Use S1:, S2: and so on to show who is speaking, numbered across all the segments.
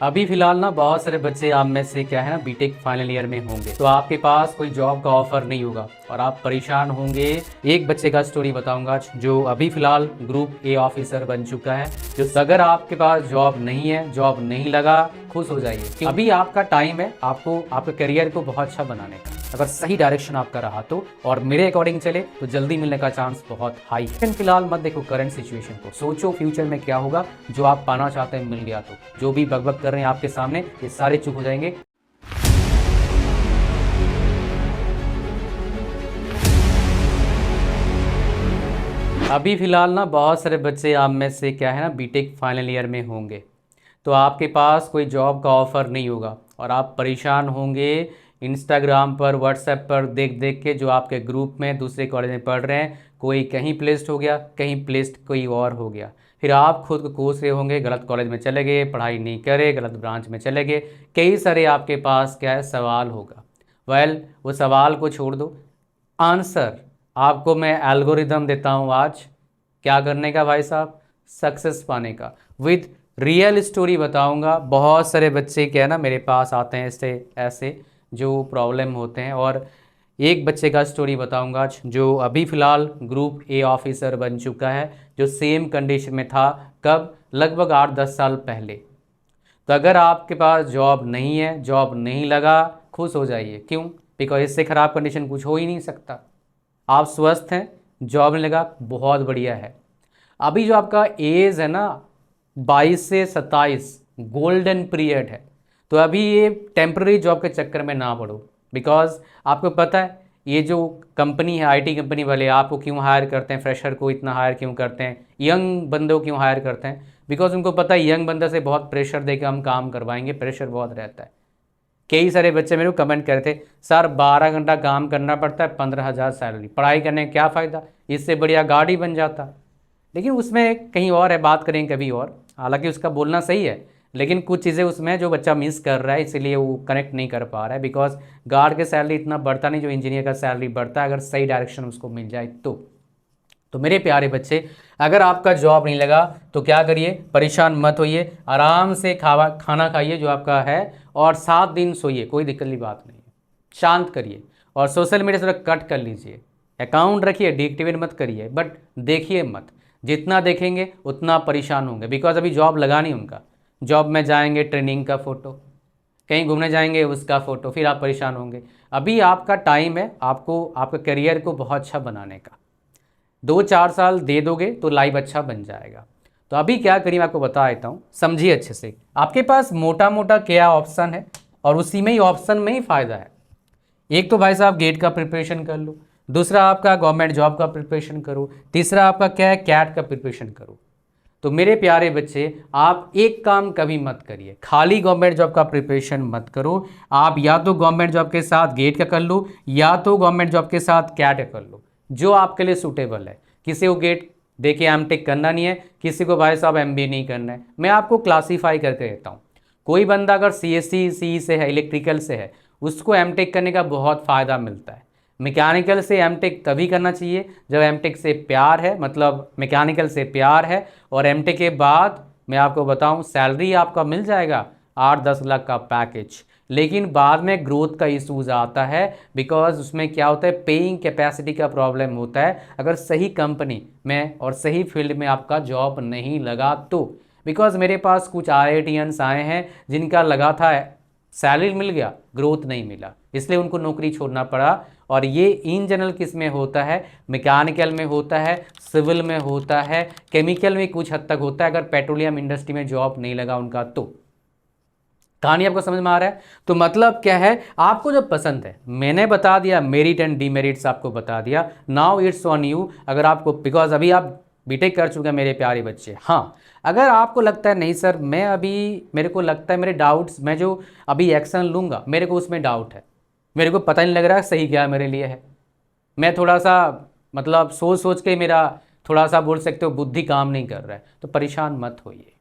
S1: अभी फिलहाल ना बहुत सारे बच्चे आप में से क्या है ना बीटेक फाइनल ईयर में होंगे, तो आपके पास कोई जॉब का ऑफर नहीं होगा और आप परेशान होंगे। एक बच्चे का स्टोरी बताऊंगा जो अभी फिलहाल ग्रुप ए ऑफिसर बन चुका है। जो अगर आपके पास जॉब नहीं है, जॉब नहीं लगा, खुश हो जाइए कि अभी आपका टाइम है आपको आपके करियर को बहुत अच्छा बनाने का। अगर सही डायरेक्शन आपका रहा तो और मेरे अकॉर्डिंग चले तो जल्दी मिलने का चांस बहुत हाई है। लेकिन फिलहाल मत देखो करंट सिचुएशन को, सोचो फ्यूचर में क्या होगा। जो आप पाना चाहते हैं मिल गया तो जो भी बकबक कर रहे हैं आपके सामने ये सारे चुप हो जाएंगे। अभी फिलहाल ना बहुत सारे बच्चे आप में से क्या है ना बीटेक फाइनल ईयर में होंगे, तो आपके पास कोई जॉब का ऑफ़र नहीं होगा और आप परेशान होंगे। इंस्टाग्राम पर व्हाट्सएप पर देख देख के जो आपके ग्रुप में दूसरे कॉलेज में पढ़ रहे हैं, कोई कहीं प्लेस्ड हो गया, कहीं प्लेस्ड कोई और हो गया। फिर आप खुद को कोस रहे होंगे गलत कॉलेज में चले गए, पढ़ाई नहीं करे, गलत ब्रांच में चले गए। कई सारे आपके पास क्या है सवाल होगा। वो सवाल को छोड़ दो, आंसर आपको मैं एल्गोरिदम देता हूँ आज क्या करने का भाई साहब, सक्सेस पाने का। विद रियल स्टोरी बताऊंगा। बहुत सारे बच्चे क्या है ना मेरे पास आते हैं ऐसे ऐसे जो प्रॉब्लम होते हैं, और एक बच्चे का स्टोरी बताऊंगा आज जो अभी फ़िलहाल ग्रुप ए ऑफिसर बन चुका है, जो सेम कंडीशन में था कब, लगभग 8-10 साल पहले। तो अगर आपके पास जॉब नहीं है, जॉब नहीं लगा, खुश हो जाइए। क्यों? बिकॉज इससे ख़राब कंडीशन कुछ हो ही नहीं सकता। आप स्वस्थ हैं, जॉब नहीं लगा, बहुत बढ़िया है। अभी जो आपका एज है ना 22 से 27 गोल्डन पीरियड है, तो अभी ये टेम्पररी जॉब के चक्कर में ना पड़ो। बिकॉज आपको पता है ये जो कंपनी है, आईटी कंपनी वाले आपको क्यों हायर करते हैं, फ्रेशर को इतना हायर क्यों करते हैं, यंग बंदों को क्यों हायर करते हैं? बिकॉज उनको पता है यंग बंदे से बहुत प्रेशर देकर हम काम करवाएंगे, प्रेशर बहुत रहता है। कई सारे बच्चे मेरे को कमेंट करे थे, सर 12 घंटा काम करना पड़ता है, 15,000 सैलरी, पढ़ाई करने का क्या फ़ायदा, इससे बढ़िया गाड़ी बन जाता। लेकिन उसमें कहीं और है, बात करेंगे कभी और। हालांकि उसका बोलना सही है, लेकिन कुछ चीज़ें उसमें जो बच्चा मिस कर रहा है, इसीलिए वो कनेक्ट नहीं कर पा रहा है। बिकॉज गार्ड के सैलरी इतना बढ़ता नहीं जो इंजीनियर का सैलरी बढ़ता है, अगर सही डायरेक्शन उसको मिल जाए तो मेरे प्यारे बच्चे, अगर आपका जॉब नहीं लगा तो क्या करिए, परेशान मत होइए, आराम से खाना खाइए जो आपका है, और 7 दिन सोइए, कोई दिक्कत की बात नहीं है। शांत करिए और सोशल मीडिया से कट कर लीजिए। अकाउंट रखिए, डीएक्टिवेट मत करिए, बट देखिए मत। जितना देखेंगे उतना परेशान होंगे। बिकॉज अभी जॉब लगा नहीं उनका, जॉब में जाएंगे ट्रेनिंग का फ़ोटो, कहीं घूमने जाएंगे उसका फ़ोटो, फिर आप परेशान होंगे। अभी आपका टाइम है आपको आपके करियर को बहुत अच्छा बनाने का। 2-4 साल दे दोगे तो लाइफ अच्छा बन जाएगा। तो अभी क्या करिए मैं आपको बता देता हूँ, समझिए अच्छे से। आपके पास मोटा मोटा क्या ऑप्शन है और उसी में ही ऑप्शन में ही फ़ायदा है। एक तो भाई साहब गेट का प्रिपरेशन कर लो, दूसरा आपका गवर्नमेंट जॉब का प्रिपरेशन करो, तीसरा आपका क्या है कैट का प्रिपरेशन करो। तो मेरे प्यारे बच्चे, आप एक काम कभी मत करिए, खाली गवर्नमेंट जॉब का प्रिपरेशन मत करो। आप या तो गवर्नमेंट जॉब के साथ गेट का कर लो, या तो गवर्नमेंट जॉब के साथ कैट का कर लो, जो आपके लिए सूटेबल है। किसी को गेट देखिए एमटेक करना नहीं है, किसी को भाई साहब एमबीए नहीं करना है। मैं आपको क्लासीफाई करके देता हूँ। कोई बंदा अगर सीएससी सी से है, इलेक्ट्रिकल से है, उसको एमटेक करने का बहुत फ़ायदा मिलता है। मैकेनिकल से एमटेक तभी करना चाहिए जब एमटेक से प्यार है, मतलब मैकेनिकल से प्यार है। और एमटेक के बाद मैं आपको बताऊं सैलरी आपका मिल जाएगा 8-10 लाख का पैकेज, लेकिन बाद में ग्रोथ का इशूज़ आता है। बिकॉज उसमें क्या होता है, पेइंग कैपेसिटी का प्रॉब्लम होता है अगर सही कंपनी में और सही फील्ड में आपका जॉब नहीं लगा तो। बिकॉज मेरे पास कुछ आईआईटियंस आए हैं जिनका लगा था, सैलरी मिल गया, ग्रोथ नहीं मिला, इसलिए उनको नौकरी छोड़ना पड़ा। और ये इन जनरल किस में होता है, मैकेनिकल में होता है, सिविल में होता है, केमिकल में कुछ हद तक होता है, अगर पेट्रोलियम इंडस्ट्री में जॉब नहीं लगा उनका तो। कहानी आपको समझ में आ रहा है? तो मतलब क्या है, आपको जो पसंद है मैंने बता दिया, मेरिट एंड डीमेरिट्स आपको बता दिया। Now it's on you. अगर आपको, बिकॉज अभी आप बीटेक कर चुके हैं मेरे प्यारे बच्चे। हाँ, अगर आपको लगता है नहीं सर मैं अभी, मेरे को लगता है मेरे डाउट्स, मैं जो अभी एक्शन लूँगा मेरे को उसमें डाउट है, मेरे को पता नहीं लग रहा है सही क्या मेरे लिए है, मैं थोड़ा सा मतलब सोच सोच के मेरा थोड़ा सा बोल सकते हो बुद्धि काम नहीं कर रहा है, तो परेशान मत होइए।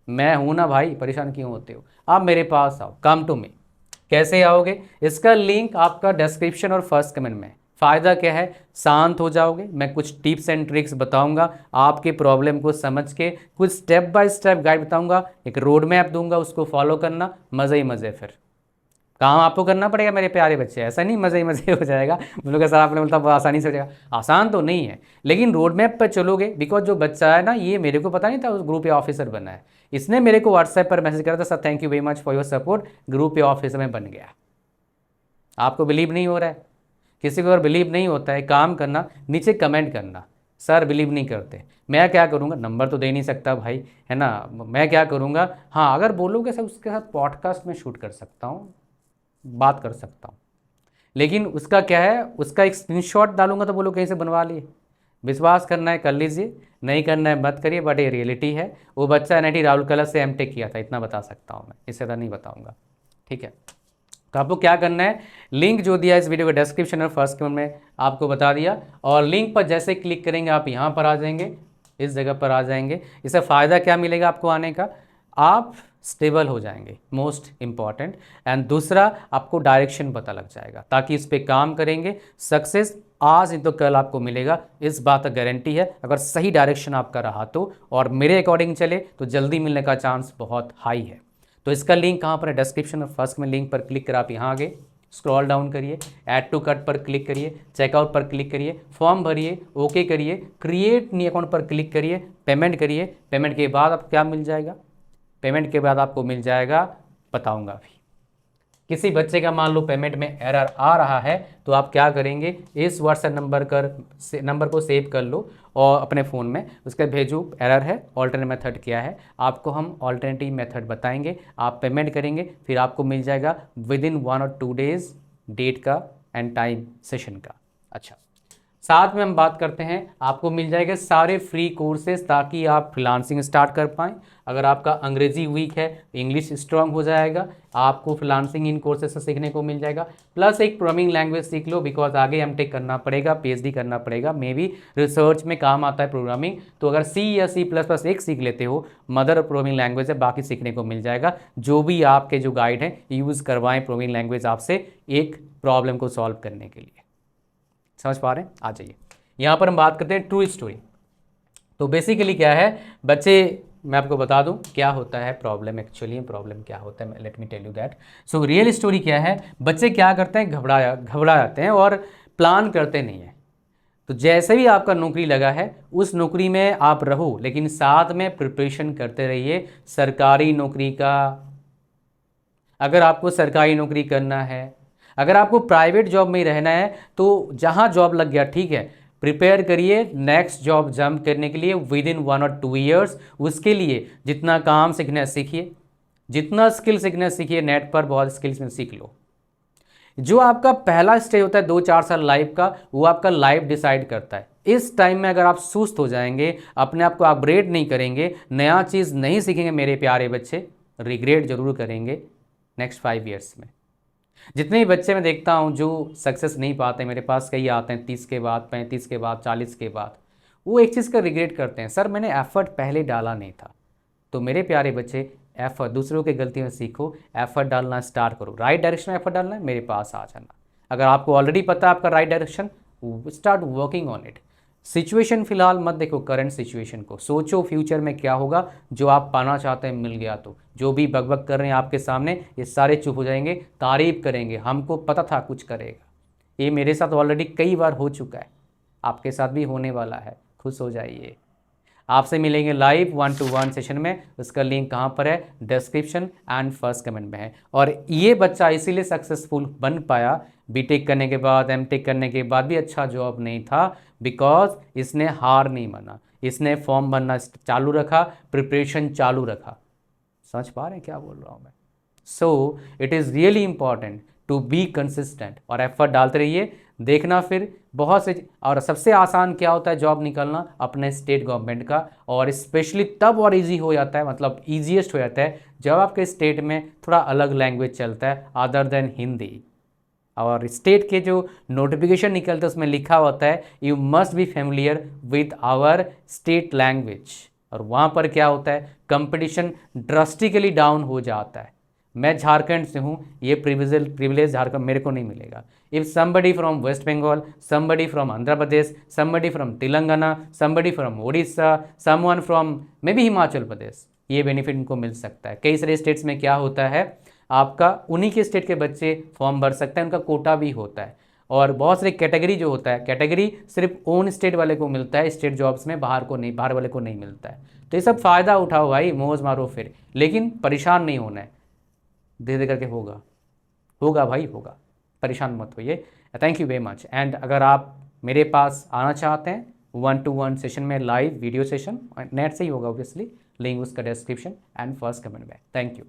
S1: मैं हूं ना भाई, परेशान क्यों होते हो? आप मेरे पास आओ, कम टू मी। कैसे आओगे? इसका लिंक आपका डिस्क्रिप्शन और फर्स्ट कमेंट में, फ़ायदा क्या है, शांत हो जाओगे, मैं कुछ टिप्स एंड ट्रिक्स बताऊंगा, आपके प्रॉब्लम को समझ के कुछ स्टेप बाय स्टेप गाइड बताऊंगा, एक रोड मैप दूंगा, उसको फॉलो करना, मज़े ही मज़े। फिर काम आपको करना पड़ेगा मेरे प्यारे बच्चे, ऐसा नहीं मज़े ही मज़े हो जाएगा। मतलब सर आपने मतलब आसानी से हो जाएगा, आसान तो नहीं है, लेकिन रोड मैप पर चलोगे। बिकॉज जो बच्चा है ना, ये मेरे को पता नहीं था उस ग्रुप ए ऑफिसर बना है, इसने मेरे को व्हाट्सएप पर मैसेज करा था, sir thank you very much for your support, group A officer में बन गया। आपको बिलीव नहीं हो रहा है, किसी को अगर बिलीव नहीं होता है, काम करना, नीचे कमेंट करना, सर बिलीव नहीं करते। मैं क्या करूँगा, नंबर तो दे नहीं सकता भाई, है ना, मैं क्या करूँगा, हाँ अगर बोलोगे सर उसके साथ पॉडकास्ट में शूट कर सकता हूँ, बात कर सकता हूँ, लेकिन उसका क्या है, उसका एक स्क्रीनशॉट डालूंगा तो बोलो कहीं से बनवा लिए। विश्वास करना है कर लीजिए, नहीं करना है मत करिए, बट ये रियलिटी है। वो बच्चा NIT राहुल कला से MTech किया था, इतना बता सकता हूँ मैं, इससे ज़्यादा नहीं बताऊँगा। ठीक है, तो आपको क्या करना है, लिंक जो दिया इस वीडियो के डिस्क्रिप्शन और फर्स्ट कमेंट में आपको बता दिया, और लिंक पर जैसे क्लिक करेंगे आप यहाँ पर आ जाएंगे, इस जगह पर आ जाएंगे। इससे फ़ायदा क्या मिलेगा आपको आने का, आप स्टेबल हो जाएंगे, मोस्ट इम्पॉर्टेंट, एंड दूसरा आपको डायरेक्शन पता लग जाएगा, ताकि इस पर काम करेंगे, सक्सेस आज नहीं तो कल आपको मिलेगा, इस बात का गारंटी है, अगर सही डायरेक्शन आपका रहा तो, और मेरे अकॉर्डिंग चले तो जल्दी मिलने का चांस बहुत हाई है। तो इसका लिंक कहाँ पर है, डिस्क्रिप्शन और फर्स्ट में लिंक पर क्लिक कर आप यहाँ आगे स्क्रॉल डाउन करिए, ऐड टू कार्ट पर क्लिक करिए, चेकआउट पर क्लिक करिए, फॉर्म भरिए, ओके करिए, क्रिएट न्यू अकाउंट पर क्लिक करिए, पेमेंट करिए। पेमेंट के बाद आपको क्या मिल जाएगा, पेमेंट के बाद आपको मिल जाएगा, बताऊंगा अभी। किसी बच्चे का मान लो पेमेंट में एरर आ रहा है, तो आप क्या करेंगे, इस व्हाट्सएप नंबर को सेव कर लो और अपने फ़ोन में उसके भेजो, एरर है, ऑल्टरनेट मेथड क्या है, आपको हम ऑल्टरनेटिव मेथड बताएंगे, आप पेमेंट करेंगे, फिर आपको मिल जाएगा विद इन 1 और 2 डेज़ डेट का एंड टाइम सेशन का। अच्छा, साथ में हम बात करते हैं, आपको मिल जाएंगे सारे फ्री कोर्सेज, ताकि आप फ्रीलांसिंग स्टार्ट कर पाएँ। अगर आपका अंग्रेजी वीक है, इंग्लिश स्ट्रांग हो जाएगा, आपको फ्रीलांसिंग इन कोर्सेज से सीखने को मिल जाएगा, प्लस एक प्रोग्रामिंग लैंग्वेज सीख लो, बिकॉज आगे MTech करना पड़ेगा, PhD करना पड़ेगा, मे बी रिसर्च में काम आता है प्रोग्रामिंग। तो अगर C या C++ एक सीख लेते हो, मदर प्रोग्रामिंग लैंग्वेज है, बाकी सीखने को मिल जाएगा। जो भी आपके जो गाइड हैं यूज़ करवाएं प्रोग्रामिंग लैंग्वेज आपसे, एक प्रॉब्लम को सॉल्व करने के लिए। समझ पा रहे हैं, आ जाइए। यहाँ पर हम बात करते हैं ट्रू स्टोरी। तो बेसिकली क्या है बच्चे, मैं आपको बता दूं क्या होता है प्रॉब्लम, एक्चुअली प्रॉब्लम क्या होता है, let me tell you that. So real story क्या है, बच्चे क्या करते हैं, घबरा जाते हैं और प्लान करते नहीं हैं। तो जैसे भी आपका नौकरी लगा है, उस नौकरी में आप रहो, लेकिन साथ में प्रिपरेशन करते रहिए सरकारी नौकरी का। अगर आपको सरकारी नौकरी करना है, अगर आपको प्राइवेट जॉब में ही रहना है, तो जहाँ जॉब लग गया ठीक है, प्रिपेयर करिए नेक्स्ट जॉब जंप करने के लिए विद इन 1 और 2 ईयर्स। उसके लिए जितना काम सीखना सीखिए, जितना स्किल सीखना सीखिए, नेट पर बहुत स्किल्स में सीख लो। जो आपका पहला स्टेज होता है 2-4 साल लाइफ का, वो आपका लाइफ डिसाइड करता है। इस टाइम में अगर आप सुस्त हो जाएंगे, अपने आप को अपग्रेड नहीं करेंगे, नया चीज़ नहीं सीखेंगे, मेरे प्यारे बच्चे रिग्रेट जरूर करेंगे नेक्स्ट 5 ईयर्स में। जितने भी बच्चे मैं देखता हूँ जो सक्सेस नहीं पाते, मेरे पास कई आते हैं 30 के बाद, 35 के बाद, 40 के बाद, वो एक चीज़ का रिग्रेट करते हैं, सर मैंने एफर्ट पहले डाला नहीं था। तो मेरे प्यारे बच्चे, एफर्ट, दूसरों की गलती में सीखो, एफर्ट डालना स्टार्ट करो, राइट डायरेक्शन में एफर्ट डालना है, मेरे पास आ जाना। अगर आपको ऑलरेडी पता है आपका right direction, start working on it. Situation फिलहाल मत देखो, करंट सिचुएशन को सोचो, फ्यूचर में क्या होगा, जो आप पाना चाहते हैं मिल गया तो जो भी बकबक कर रहे हैं आपके सामने, ये सारे चुप हो जाएंगे, तारीफ करेंगे, हमको पता था कुछ करेगा। ये मेरे साथ ऑलरेडी कई बार हो चुका है, आपके साथ भी होने वाला है, खुश हो जाइए। आपसे मिलेंगे लाइव 1-to-1 सेशन में, उसका लिंक कहाँ पर है, डिस्क्रिप्शन एंड फर्स्ट कमेंट में है। और ये बच्चा इसीलिए सक्सेसफुल बन पाया, बीटेक करने के बाद, एमटेक करने के बाद भी अच्छा जॉब नहीं था, बिकॉज इसने हार नहीं माना, इसने फॉर्म भरना चालू रखा, प्रिपरेशन चालू रखा। समझ पा रहे हैं क्या बोल रहा हूँ मैं। So it is really important to be consistent, और एफर्ट डालते रहिए, देखना फिर बहुत से। और सबसे आसान क्या होता है जॉब निकलना, अपने स्टेट गवर्नमेंट का, और स्पेशली तब और इजी हो जाता है, मतलब ईजीएस्ट हो जाता है जब आपके स्टेट में थोड़ा अलग लैंग्वेज चलता है अदर देन हिंदी। और स्टेट के जो नोटिफिकेशन निकलते हैं उसमें लिखा होता है you must be familiar with our state language, और वहाँ पर क्या होता है, कंपटीशन ड्रास्टिकली डाउन हो जाता है। मैं झारखंड से हूँ, ये प्रिविलेज झारखंड मेरे को नहीं मिलेगा। If somebody from West Bengal, somebody from Andhra Pradesh, somebody from Telangana, somebody from Orissa, someone from may be Himachal Pradesh, ये बेनिफिट इनको मिल सकता है। कई सारे स्टेट्स में क्या होता है, आपका उन्हीं के स्टेट के बच्चे फॉर्म भर सकते हैं, उनका कोटा भी होता है। और बहुत सारे कैटेगरी जो होता है, कैटेगरी सिर्फ ओन स्टेट वाले को मिलता है, स्टेट जॉब्स में बाहर को नहीं, बाहर वाले को नहीं मिलता है। तो ये सब फ़ायदा उठाओ भाई, मौज मारो फिर, लेकिन परेशान नहीं होना है, धीरे धीरे करके होगा, होगा भाई होगा, परेशान मत होइए। Thank you very much. And अगर आप मेरे पास आना चाहते हैं 1-to-1 सेशन में, लाइव वीडियो सेशन, नेट से ही होगा ऑब्वियसली, लिंक उसका डिस्क्रिप्शन एंड फर्स्ट कमेंट में। Thank you.